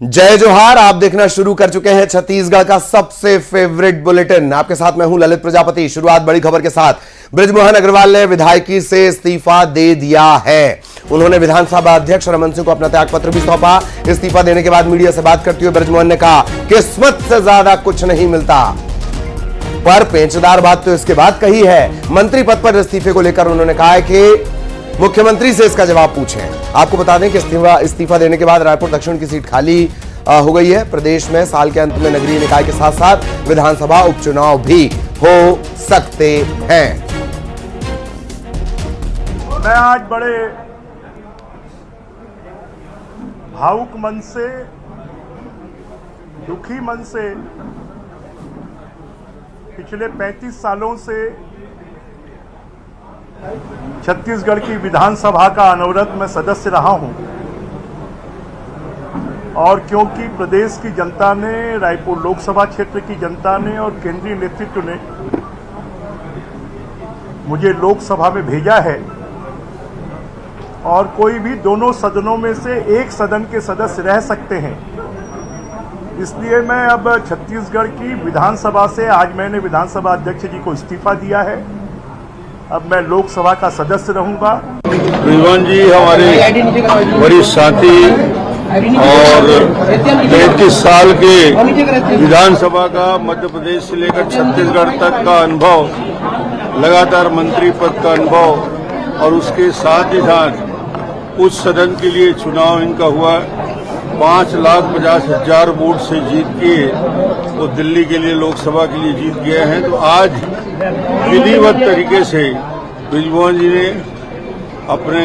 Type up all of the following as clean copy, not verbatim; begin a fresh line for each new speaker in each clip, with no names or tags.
जय जोहार। आप देखना शुरू कर चुके हैं छत्तीसगढ़ का सबसे फेवरेट बुलेटिन। आपके साथ मैं हूं ललित प्रजापति। शुरुआत बड़ी खबर के साथ। बृजमोहन अग्रवाल ने विधायकी से इस्तीफा दे दिया है। उन्होंने विधानसभा अध्यक्ष रमन सिंह को अपना त्यागपत्र भी सौंपा। इस्तीफा देने के बाद मीडिया से बात करते हुए बृजमोहन ने कहा, किस्मत से ज्यादा कुछ नहीं मिलता। पर पेचदार बात तो इसके बाद कही है। मंत्री पद पर इस्तीफे को लेकर उन्होंने कहा है कि मुख्यमंत्री से इसका जवाब पूछें। आपको बता दें कि इस्तीफा देने के बाद रायपुर दक्षिण की सीट खाली हो गई है। प्रदेश में साल के अंत में नगरीय निकाय के साथ साथ विधानसभा उपचुनाव भी हो सकते हैं।
मैं आज बड़े भावुक मन से, दुखी मन से, पिछले 35 सालों से छत्तीसगढ़ की विधानसभा का अनवरत मैं सदस्य रहा हूं और क्योंकि प्रदेश की जनता ने, रायपुर लोकसभा क्षेत्र की जनता ने और केंद्रीय नेतृत्व ने मुझे लोकसभा में भेजा है और कोई भी दोनों सदनों में से एक सदन के सदस्य रह सकते हैं, इसलिए मैं अब छत्तीसगढ़ की विधानसभा से आज मैंने विधानसभा अध्यक्ष जी को इस्तीफा दिया है। अब मैं लोकसभा का सदस्य रहूंगा।
बृजमोहन जी हमारे वरिष्ठ साथी और 33 साल के विधानसभा का मध्य प्रदेश से लेकर छत्तीसगढ़ तक का अनुभव, लगातार मंत्री पद का अनुभव और उसके साथ ही साथ उच्च सदन के लिए चुनाव इनका हुआ। 5,50,000 वोट से जीत के वो दिल्ली के लिए, लोकसभा के लिए जीत गए हैं। तो आज विधिवत तरीके से बृजमोहन जी ने अपने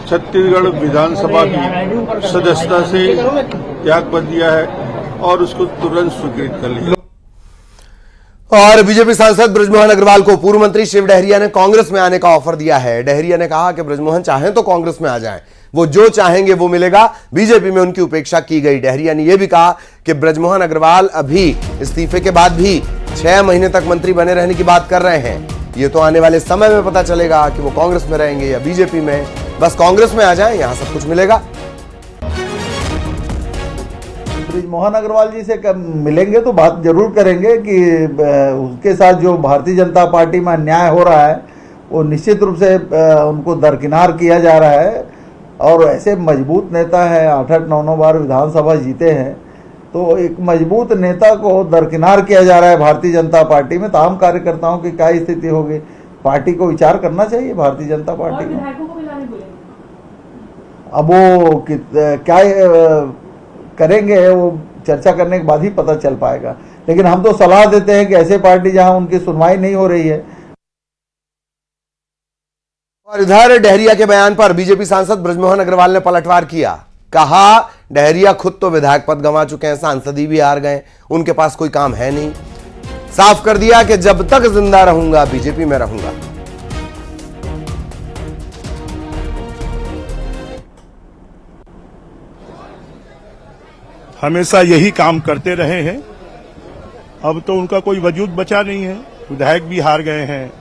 छत्तीसगढ़ विधानसभा की सदस्यता से त्यागपत्र दिया है और उसको तुरंत स्वीकृत कर लिया।
और बीजेपी सांसद बृजमोहन अग्रवाल को पूर्व मंत्री शिव डहरिया ने कांग्रेस में आने का ऑफर दिया है। डहरिया ने कहा कि बृजमोहन चाहें तो कांग्रेस में आ जाएं, वो जो चाहेंगे वो मिलेगा। बीजेपी में उनकी उपेक्षा की गई। डहरिया ने यह भी कहा कि बृजमोहन अग्रवाल अभी इस्तीफे के बाद भी 6 महीने तक मंत्री बने रहने की बात कर रहे हैं। ये तो आने वाले समय में पता चलेगा कि वो कांग्रेस में रहेंगे या बीजेपी में। बस कांग्रेस में आ जाएं, यहां सब कुछ मिलेगा।
बृजमोहन अग्रवाल जी से मिलेंगे तो बात जरूर करेंगे कि उसके साथ जो भारतीय जनता पार्टी में अन्याय हो रहा है वो निश्चित रूप से उनको दरकिनार किया जा रहा है। और ऐसे मजबूत नेता है, 8-8, 9-9 बार विधानसभा जीते हैं, तो एक मजबूत नेता को दरकिनार किया जा रहा है भारतीय जनता पार्टी में। तमाम कार्यकर्ताओं की क्या स्थिति होगी, पार्टी को विचार करना चाहिए भारतीय जनता पार्टी को। अब वो क्या करेंगे वो चर्चा करने के बाद ही पता चल पाएगा। लेकिन हम तो सलाह देते हैं कि ऐसे पार्टी जहां उनकी सुनवाई नहीं हो रही है।
और इधर डहरिया के बयान पर बीजेपी सांसद बृजमोहन अग्रवाल ने पलटवार किया। कहा, डहरिया खुद तो विधायक पद गंवा चुके हैं, सांसदी भी हार गए, उनके पास कोई काम है नहीं। साफ कर दिया कि जब तक जिंदा रहूंगा बीजेपी में रहूंगा।
हमेशा यही काम करते रहे हैं, अब तो उनका कोई वजूद बचा नहीं है। विधायक भी हार गए हैं,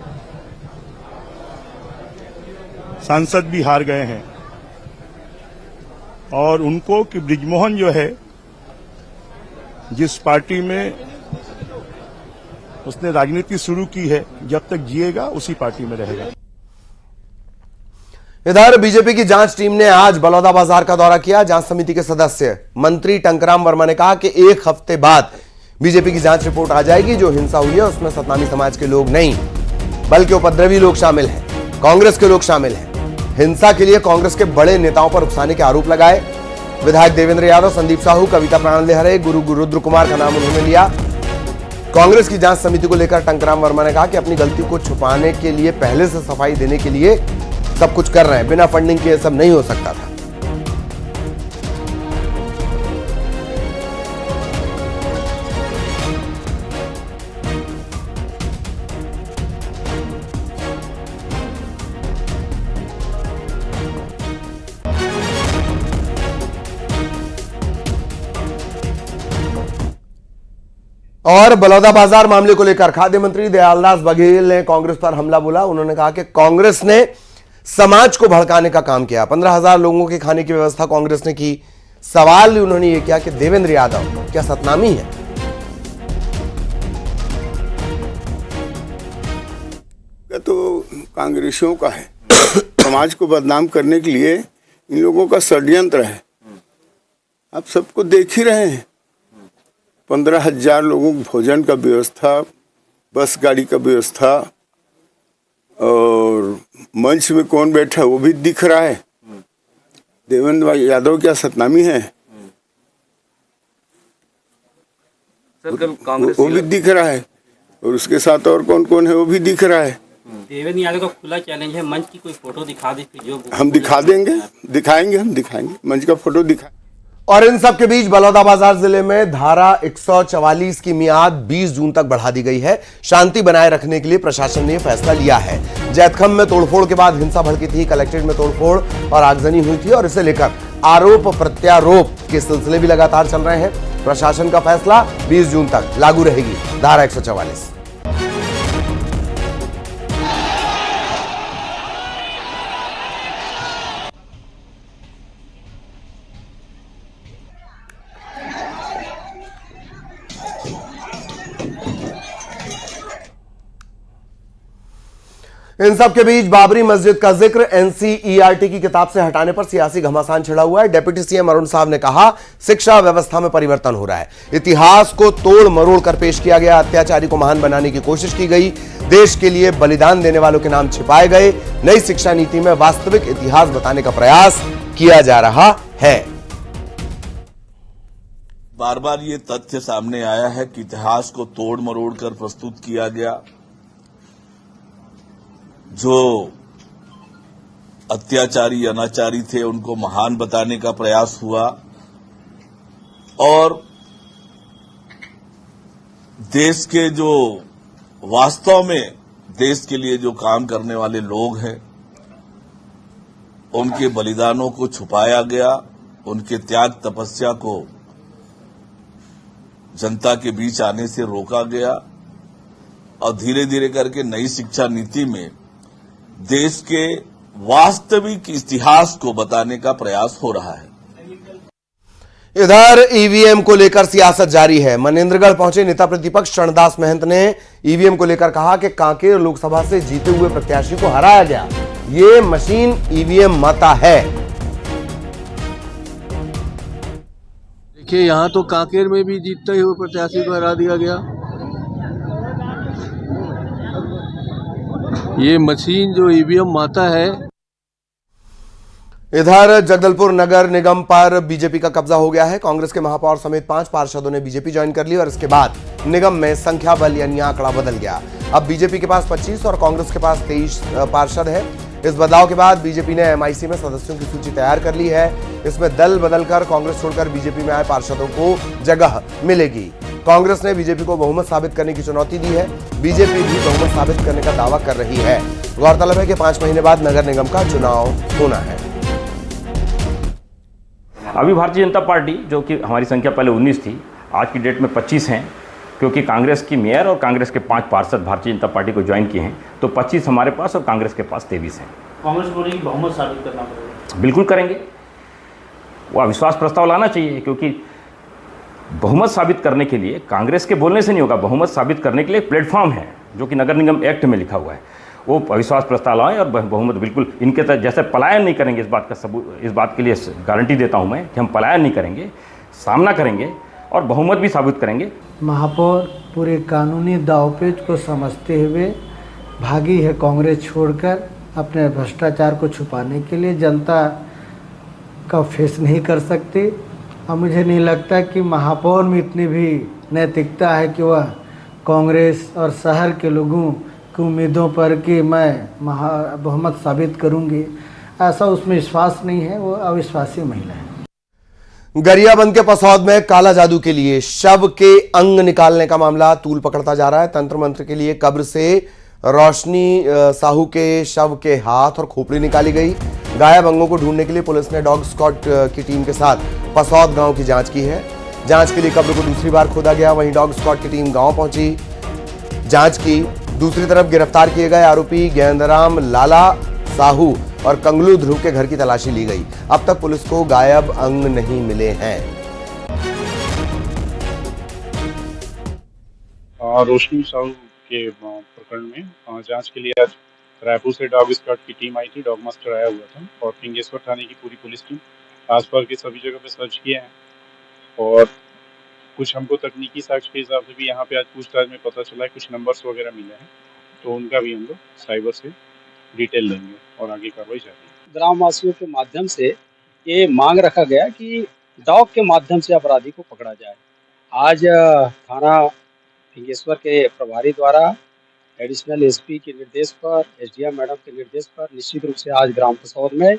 सांसद भी हार गए हैं और उनको कि बृजमोहन जो है, जिस पार्टी में उसने राजनीति शुरू की है, जब तक जिएगा उसी पार्टी में रहेगा।
इधर बीजेपी की जांच टीम ने आज बलौदाबाजार का दौरा किया। जांच समिति के सदस्य मंत्री टंकराम वर्मा ने कहा कि 1 हफ्ते बाद बीजेपी की जांच रिपोर्ट आ जाएगी। जो हिंसा हुई है उसमें सतनामी समाज के लोग नहीं, बल्कि उपद्रवी लोग शामिल हैं, कांग्रेस के लोग शामिल हैं। हिंसा के लिए कांग्रेस के बड़े नेताओं पर उकसाने के आरोप लगाए। विधायक देवेंद्र यादव, संदीप साहू, कविता प्राणदेहरे, गुरु रुद्र कुमार का नाम उन्होंने लिया। कांग्रेस की जांच समिति को लेकर टंकराम वर्मा ने कहा कि अपनी गलती को छुपाने के लिए, पहले से सफाई देने के लिए सब कुछ कर रहे हैं, बिना फंडिंग के सब नहीं हो सकता था। और बलौदाबाजार मामले को लेकर खाद्य मंत्री दयालदास बघेल ने कांग्रेस पर हमला बोला। उन्होंने कहा कि कांग्रेस ने समाज को भड़काने का काम किया। 15,000 लोगों के खाने की व्यवस्था कांग्रेस ने की। सवाल उन्होंने ये किया कि देवेंद्र यादव क्या सतनामी है?
तो कांग्रेसियों का है। समाज को बदनाम करने के लिए इन लोगों का षड्यंत्र है। आप सबको देख ही रहे हैं। 15,000 लोगों को भोजन का व्यवस्था, बस गाड़ी का व्यवस्था, और मंच में कौन बैठा है वो भी दिख रहा है। देवेंद्र यादव क्या सतनामी है? वो भी दिख रहा है, और उसके साथ और कौन कौन है वो भी दिख रहा है।
देवेंद्र यादव का खुला चैलेंज है, मंच की कोई फोटो दिखा दे जो
हम दिखा देंगे, हम दिखाएंगे मंच का फोटो दिखा।
और इन सब के बीच बलौदाबाजार जिले में धारा 144 की मियाद 20 जून तक बढ़ा दी गई है। शांति बनाए रखने के लिए प्रशासन ने फैसला लिया है। जैतखम में तोड़फोड़ के बाद हिंसा भड़की थी, कलेक्ट्रेट में तोड़फोड़ और आगजनी हुई थी, और इसे लेकर आरोप प्रत्यारोप के सिलसिले भी लगातार चल रहे हैं। प्रशासन का फैसला 20 जून तक लागू रहेगी धारा 144। इन सब के बीच बाबरी मस्जिद का जिक्र एनसीईआरटी की किताब से हटाने पर सियासी घमासान छिड़ा हुआ है। डिप्टी सीएम अरुण साहब ने कहा, शिक्षा व्यवस्था में परिवर्तन हो रहा है। इतिहास को तोड़ मरोड़ कर पेश किया गया, अत्याचारी को महान बनाने की कोशिश की गई, देश के लिए बलिदान देने वालों के नाम छिपाए गए। नई शिक्षा नीति में वास्तविक इतिहास बताने का प्रयास किया जा रहा है।
बार बार ये तथ्य सामने आया है कि इतिहास को तोड़ मरोड़ कर प्रस्तुत किया गया। जो अत्याचारी अनाचारी थे उनको महान बताने का प्रयास हुआ, और देश के जो वास्तव में देश के लिए जो काम करने वाले लोग हैं उनके बलिदानों को छुपाया गया, उनके त्याग तपस्या को जनता के बीच आने से रोका गया, और धीरे धीरे करके नई शिक्षा नीति में देश के वास्तविक इतिहास को बताने का प्रयास हो रहा है।
इधर ईवीएम को लेकर सियासत जारी है। मनेंद्रगढ़ पहुंचे नेता प्रतिपक्ष चरणदास महंत ने ईवीएम को लेकर कहा कि कांकेर लोकसभा से जीते हुए प्रत्याशी को हराया गया। ये मशीन ईवीएम माता है।
देखिए, यहां तो कांकेर में भी जीतते हुए प्रत्याशी को हरा दिया गया। ये मशीन जो ईवीएम माता है।
इधर जगदलपुर नगर निगम पर बीजेपी का कब्जा हो गया है। कांग्रेस के महापौर समेत 5 पार्षदों ने बीजेपी ज्वाइन कर ली, और इसके बाद निगम में संख्या बल यानी आंकड़ा बदल गया। अब बीजेपी के पास 25 और कांग्रेस के पास 23 पार्षद है। इस बदलाव के बाद बीजेपी ने एमआईसी में सदस्यों की सूची तैयार कर ली है। इसमें दल बदलकर कांग्रेस छोड़कर बीजेपी में आए पार्षदों को जगह मिलेगी। कांग्रेस ने बीजेपी को बहुमत साबित करने की चुनौती दी है। बीजेपी भी बहुमत साबित करने का दावा कर रही है। गौरतलब है कि 5 महीने बाद नगर निगम का चुनाव होना है।
अभी भारतीय जनता पार्टी, जो कि हमारी संख्या पहले 19 थी, आज की डेट में 25 हैं, क्योंकि कांग्रेस की मेयर और कांग्रेस के 5 पार्षद भारतीय जनता पार्टी को ज्वाइन किए हैं, तो 25 हमारे पास और कांग्रेस के पास 23 हैं।
कांग्रेस बोलेगी बहुमत साबित करना पड़ेगा।
बिल्कुल करेंगे, वो अविश्वास प्रस्ताव लाना चाहिए, क्योंकि बहुमत साबित करने के लिए कांग्रेस के बोलने से नहीं होगा। बहुमत साबित करने के लिए प्लेटफॉर्म है जो कि नगर निगम एक्ट में लिखा हुआ है। वो अविश्वास प्रस्ताव लाएं और बहुमत बिल्कुल इनके तरह जैसे पलायन नहीं करेंगे। इस बात का सबूत, इस बात के लिए गारंटी देता हूं मैं कि हम पलायन नहीं करेंगे, सामना करेंगे और बहुमत भी साबित करेंगे।
महापौर पूरे कानूनी दावपेच को समझते हुए भागी है कांग्रेस छोड़कर, अपने भ्रष्टाचार को छुपाने के लिए। जनता का फेस नहीं कर सकती, और मुझे नहीं लगता कि महापौर में इतनी भी नैतिकता है कि वह कांग्रेस और शहर के लोगों की उम्मीदों पर कि मैं बहुमत साबित करूंगी, ऐसा उसमें विश्वास नहीं है। वो अविश्वासी महिला है।
गरियाबंद के पसौद में काला जादू के लिए शव के अंग निकालने का मामला तूल पकड़ता जा रहा है। तंत्र मंत्र के लिए कब्र से रोशनी साहू के शव के हाथ और खोपड़ी निकाली गई। गायब अंगों को ढूंढने के लिए पुलिस ने डॉग स्क्वाड की टीम के साथ पसौद गांव की जांच की है। जांच के लिए कब्र को दूसरी बार खोदा गया। वहीं डॉग स्क्वाड की टीम गांव पहुंची, जांच की। दूसरी तरफ गिरफ्तार किए गए आरोपी गेंदराम लाला साहू और कंगलू ध्रुव के घर की तलाशी ली गई। अब तक पुलिस को गायब अंग नहीं मिले हैं।
रोशनी साहू के प्रकरण में जांच के लिए आज रायपुर से डॉग स्क्वाड की टीम आई थी। डॉग मास्टर आया हुआ था और पिंगेश्वर थाने की पूरी पुलिस टीम आसपास की सभी जगह पे सर्च किए हैं और कुछ हमको तकनीकी साक्ष्य के हिसाब से भी यहाँ पे आज पूछताछ में पता चला है, कुछ नंबर्स वगैरह मिले हैं, तो उनका भी हम लोग साइबर से डिटेल लेंगे और आगे कार्रवाई जारी।
ग्रामवासियों के माध्यम से ये मांग रखा गया कि डॉग के माध्यम से अपराधी को पकड़ा जाए। आज थाना पिंगेश्वर के प्रभारी द्वारा एडिशनल एसपी के निर्देश पर, एसडीएम मैडम के निर्देश पर निश्चित रूप से आज ग्राम पसौद में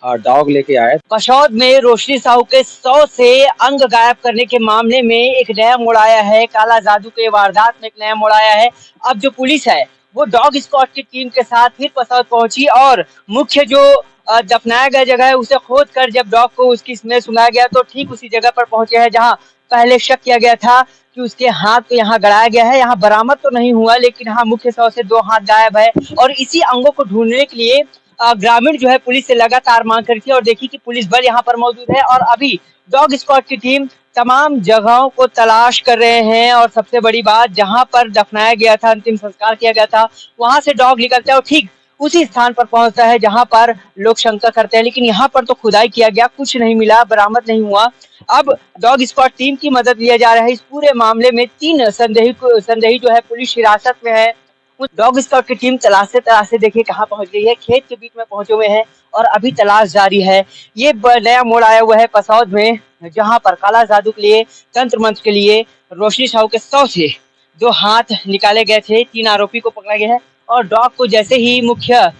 डॉग लेके आए।
पसौद में रोशनी साहू के 100 से अंग गायब करने के मामले में एक नया मोड़ आया है। काला जादू के वारदात में एक नया मोड़ आया है। अब जो पुलिस है वो डॉग स्क्वाड की टीम के साथ फिर पसौद पहुंची और मुख्य जो दफनाया गया जगह है उसे खोद कर जब डॉग को उसकी स्मेल सुनाया गया तो ठीक उसी जगह पर पहुंचे हैं जहां पहले शक किया गया था कि उसके हाथ तो यहाँ गड़ाया गया है। यहाँ बरामद तो नहीं हुआ लेकिन हाँ मुख्य 100 से 2 हाथ गायब है और इसी अंगों को ढूंढने के लिए ग्रामीण जो है पुलिस से लगातार मांग करी थी और देखी कि पुलिस बल यहाँ पर मौजूद है और अभी डॉग स्क्वाड की टीम तमाम जगहों को तलाश कर रहे हैं और सबसे बड़ी बात जहाँ पर दफनाया गया था, अंतिम संस्कार किया गया था, वहां से डॉग निकलता है और ठीक उसी स्थान पर पहुंचता है जहां पर लोग शंका करते हैं। लेकिन यहाँ पर तो खुदाई किया गया, कुछ नहीं मिला, बरामद नहीं हुआ। अब डॉग स्क्वाड टीम की मदद लिया जा रहा है। इस पूरे मामले में 3 संदेही जो है पुलिस हिरासत में है। डॉग स्क्वाड की टीम तलाशते देखिए कहाँ पहुंच गई है, खेत के बीच में पहुंचे हुए हैं और अभी तलाश जारी है। ये नया मोड़ आया हुआ है पसौद में जहां पर काला जादू के लिए, तंत्र मंत्र के लिए रोशनी साहू के 100 से 2 हाथ निकाले गए थे। 3 आरोपी को पकड़ा गया है और डॉग को जैसे ही मुख्य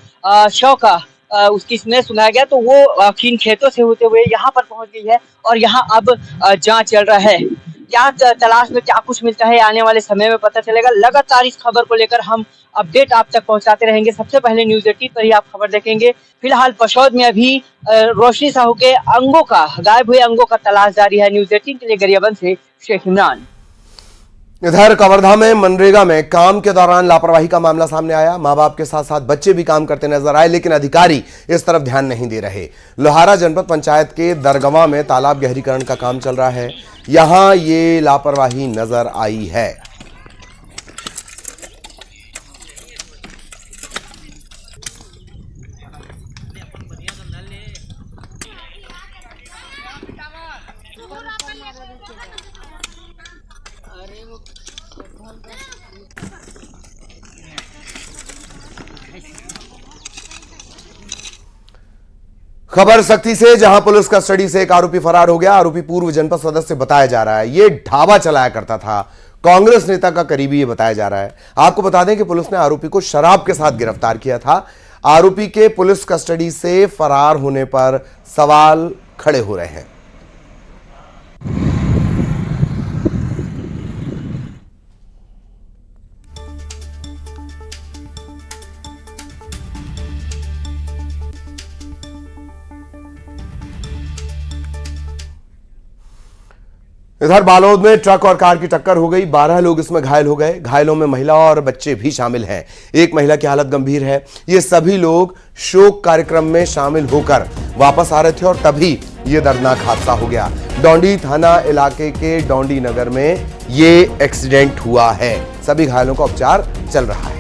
शव का उसकी स्मेल सुनाया गया तो वो किन खेतों से होते हुए यहाँ पर पहुंच गई है और यहाँ अब जांच चल रहा है। क्या तलाश में क्या कुछ मिलता है आने वाले समय में पता चलेगा। लगातार इस खबर को लेकर हम अपडेट आप तक पहुंचाते रहेंगे। सबसे पहले न्यूज़ 18 पर ही आप खबर देखेंगे। फिलहाल पसौद में अभी रोशनी साहू के अंगों का, गायब हुए अंगों का तलाश जारी है। न्यूज़ 18 के लिए गरियाबंद से शेख इमरान।
इधर कवर्धा में मनरेगा में काम के दौरान लापरवाही का मामला सामने आया। मां बाप के साथ साथ बच्चे भी काम करते नजर आए लेकिन अधिकारी इस तरफ ध्यान नहीं दे रहे। लोहारा जनपद पंचायत के दरगवा में तालाब गहरीकरण का काम चल रहा है, यहां ये लापरवाही नजर आई है। खबर सख्ती से, जहां पुलिस कस्टडी से एक आरोपी फरार हो गया। आरोपी पूर्व जनपद सदस्य बताया जा रहा है। यह ढाबा चलाया करता था, कांग्रेस नेता का करीबी, ये बताया जा रहा है। आपको बता दें कि पुलिस ने आरोपी को शराब के साथ गिरफ्तार किया था। आरोपी के पुलिस कस्टडी से फरार होने पर सवाल खड़े हो रहे हैं। इधर बालोद में ट्रक और कार की टक्कर हो गई, 12 लोग इसमें घायल हो गए। घायलों में महिला और बच्चे भी शामिल हैं। एक महिला की हालत गंभीर है। ये सभी लोग शोक कार्यक्रम में शामिल होकर वापस आ रहे थे और तभी ये दर्दनाक हादसा हो गया। डोंडी थाना इलाके के डोंडी नगर में ये एक्सीडेंट हुआ है। सभी घायलों का उपचार चल रहा है।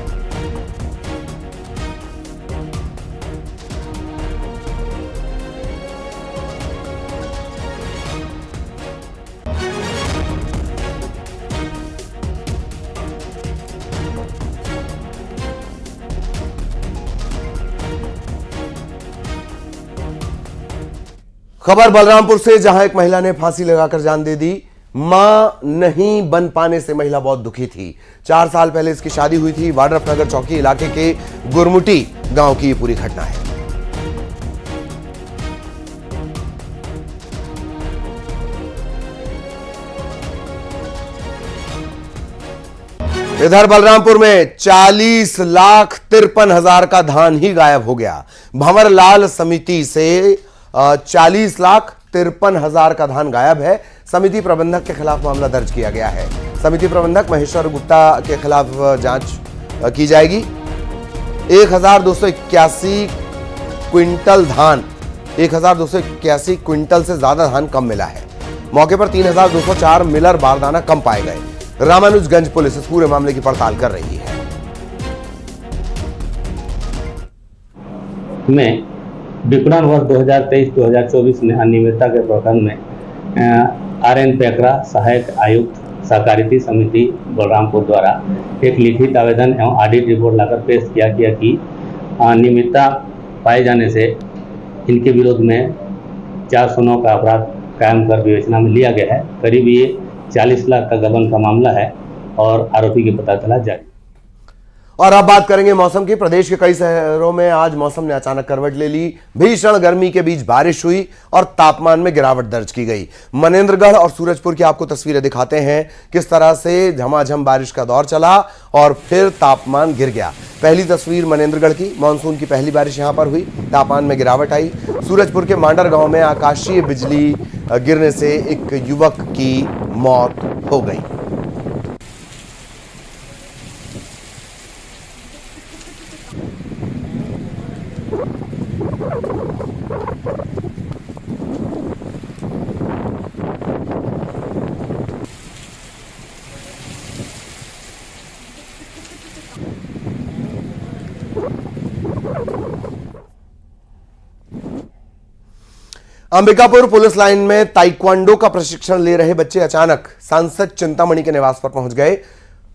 खबर बलरामपुर से, जहां एक महिला ने फांसी लगाकर जान दे दी। मां नहीं बन पाने से महिला बहुत दुखी थी। 4 साल पहले इसकी शादी हुई थी। वाड्रफनगर चौकी इलाके के गुरमुटी गांव की ये पूरी घटना है। इधर बलरामपुर में 40,53,000 का धान ही गायब हो गया। भंवरलाल समिति से 40,53,000 का धान गायब है। समिति प्रबंधक के खिलाफ मामला दर्ज किया गया है। समिति प्रबंधक महेश्वर गुप्ता के खिलाफ जांच की जाएगी। 1,281 क्विंटल धान 1281 क्विंटल से ज्यादा धान कम मिला है। मौके पर 3204 मिलर बारदाना कम पाए गए। रामानुजगंज पुलिस इस पूरे मामले की पड़ताल कर रही है।
में विपणन वर्ष 2023-2024 में अनियमितता के प्रकरण में RN पेकरा सहायक आयुक्त सहकारिता समिति बलरामपुर द्वारा एक लिखित आवेदन एवं ऑडिट रिपोर्ट लाकर पेश किया गया कि अनियमितता पाए जाने से इनके विरोध में 409 का अपराध कायम कर विवेचना में लिया गया है। करीब ये 40 लाख का गबन का मामला है और आरोपी की पता चला जारी।
और अब बात करेंगे मौसम की। प्रदेश के कई शहरों में आज मौसम ने अचानक करवट ले ली। भीषण गर्मी के बीच बारिश हुई और तापमान में गिरावट दर्ज की गई। मनेंद्रगढ़ और सूरजपुर की आपको तस्वीरें दिखाते हैं किस तरह से झमाझम बारिश का दौर चला और फिर तापमान गिर गया। पहली तस्वीर मनेंद्रगढ़ की, मानसून की पहली बारिश यहां पर हुई, तापमान में गिरावट आई। सूरजपुर के मांडर गांव में आकाशीय बिजली गिरने से एक युवक की मौत हो गई। अंबिकापुर पुलिस लाइन में ताइक्वांडो का प्रशिक्षण ले रहे बच्चे अचानक सांसद चिंतामणि के निवास पर पहुंच गए।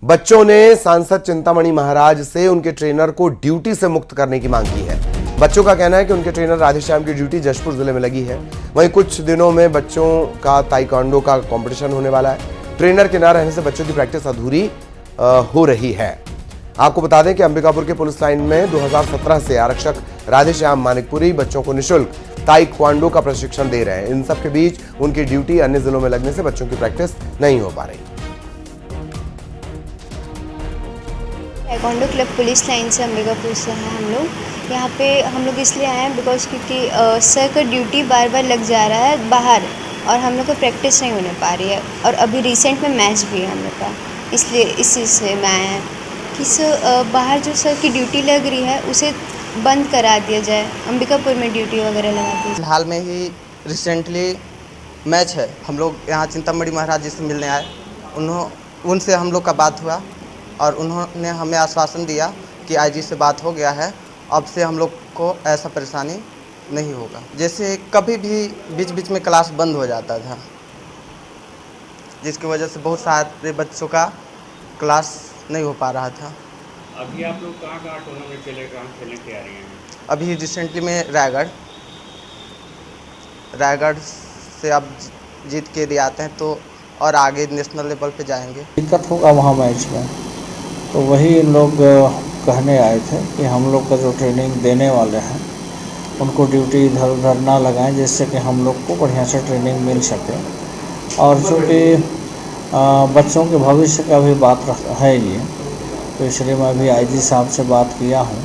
बच्चों ने सांसद चिंतामणि महाराज से उनके ट्रेनर को ड्यूटी से मुक्त करने की मांग की है। बच्चों का कहना है कि उनके ट्रेनर राधेश्याम की ड्यूटी जशपुर जिले में लगी है। वहीं कुछ दिनों में बच्चों का ताइक्वांडो का कंपटीशन होने वाला है। ट्रेनर के न रहने से बच्चों की प्रैक्टिस अधूरी हो रही है। आपको बता दें कि अंबिकापुर के पुलिस लाइन में 2017 से आरक्षक राधेश्याम मानिकपुरी बच्चों को निःशुल्क ताइक्वांडो का प्रशिक्षण दे रहे हैं। इन सब के बीच उनकी ड्यूटी अन्य जिलों में लगने से बच्चों की प्रैक्टिस नहीं हो पा रही।
ताइक्वांडो क्लब पुलिस लाइन से अंबिकापुर से हैं हम लोग। यहाँ पे हम लोग इसलिए आए हैं बिकॉज क्योंकि सर का ड्यूटी बार बार लग जा रहा है बाहर और हम लोग को प्रैक्टिस नहीं होने पा रही है। और अभी रिसेंट में मैच भी है हम लोग का, इसलिए इस चीज़ से मैं आए हैं कि सर बाहर जो सर की ड्यूटी लग रही है उसे बंद करा दिया जाए, अंबिकापुर में ड्यूटी वगैरह लगा दी।
फिलहाल में ही रिसेंटली मैच है, हम लोग यहाँ चिंतामणि महाराज जी से मिलने आए। उनसे हम लोग का बात हुआ और उन्होंने हमें आश्वासन दिया कि आईजी से बात हो गया है, अब से हम लोग को ऐसा परेशानी नहीं होगा। जैसे कभी भी बीच बीच में क्लास बंद हो जाता था, जिसकी वजह से बहुत सारे बच्चों का क्लास नहीं हो पा रहा था।
अभी आप लोग कहाँ टूर्नामेंट खेलने की तैयारी हैं?
अभी रिसेंटली में रायगढ़ से अब जीत के लिए आते हैं तो और आगे नेशनल लेवल पे जाएंगे।
दिक्कत होगा वहाँ मैच में, तो वही लोग कहने आए थे कि हम लोग का जो ट्रेनिंग देने वाले हैं उनको ड्यूटी इधर उधर ना लगाएं, जिससे कि हम लोग को बढ़िया से ट्रेनिंग मिल सके। और चूँकि बच्चों के भविष्य का भी बात है ये, तो इसलिए मैं भी आईजी साहब से बात किया हूँ।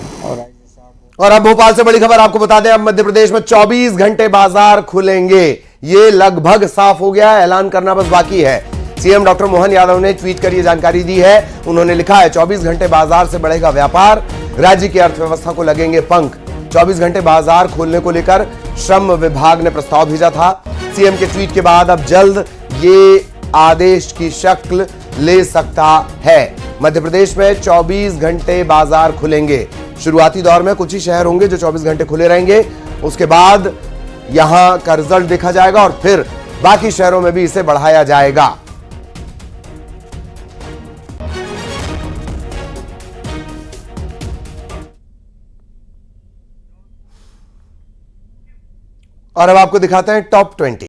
और अब भोपाल से बड़ी खबर आपको बता दें, अब मध्य प्रदेश में 24 घंटे बाजार खुलेंगे। ये लगभग साफ हो गया है, ऐलान करना बस बाकी है। सीएम डॉक्टर मोहन यादव ने ट्वीट कर ये जानकारी दी है। उन्होंने लिखा है 24 घंटे बाजार से बढ़ेगा व्यापार, राज्य की अर्थव्यवस्था को लगेंगे पंख। 24 घंटे बाजार खोलने को लेकर श्रम विभाग ने प्रस्ताव भेजा था। सीएम के ट्वीट के बाद अब जल्द ये आदेश की शक्ल ले सकता है। मध्य प्रदेश में 24 घंटे बाजार खुलेंगे। शुरुआती दौर में कुछ ही शहर होंगे जो 24 घंटे खुले रहेंगे, उसके बाद यहां का रिजल्ट देखा जाएगा और फिर बाकी शहरों में भी इसे बढ़ाया जाएगा। और अब आपको दिखाते हैं टॉप 20।